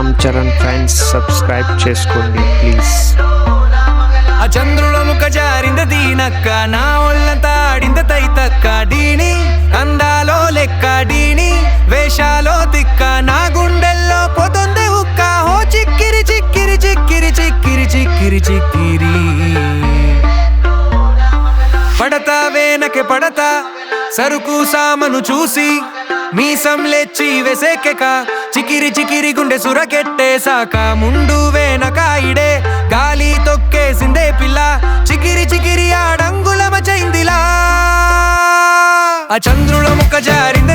Ram Charan fans subscribe చేసుకోండి please. ఆ చంద్రుల ముఖ జారింద దీనక్క, నా ఒళ్ళంతా ఆడింద తైతక్క. డీని అందాలో లెక్క, డీని వేషాలో తిక్క, నా గుండెల్లో పొందే ఉక్క. హో చిక్కిరి చిక్కిరి చిక్కిరి చిక్కిరి చిక్కిరి చిక్కిరి. పడతా వేనకే పడతా సరుకు సామను చూసి, మీసం లేచి వెసేకెక. చికిరి చికిరి గుండె సురకెట్టేసాక, ముందు వెనక ఇడే గాలి తొక్కేసిందే పిల్ల. చికిరి చికిరి ఆడంగులమ చైందిలా. ఆ చంద్రుల ముక్క జారింద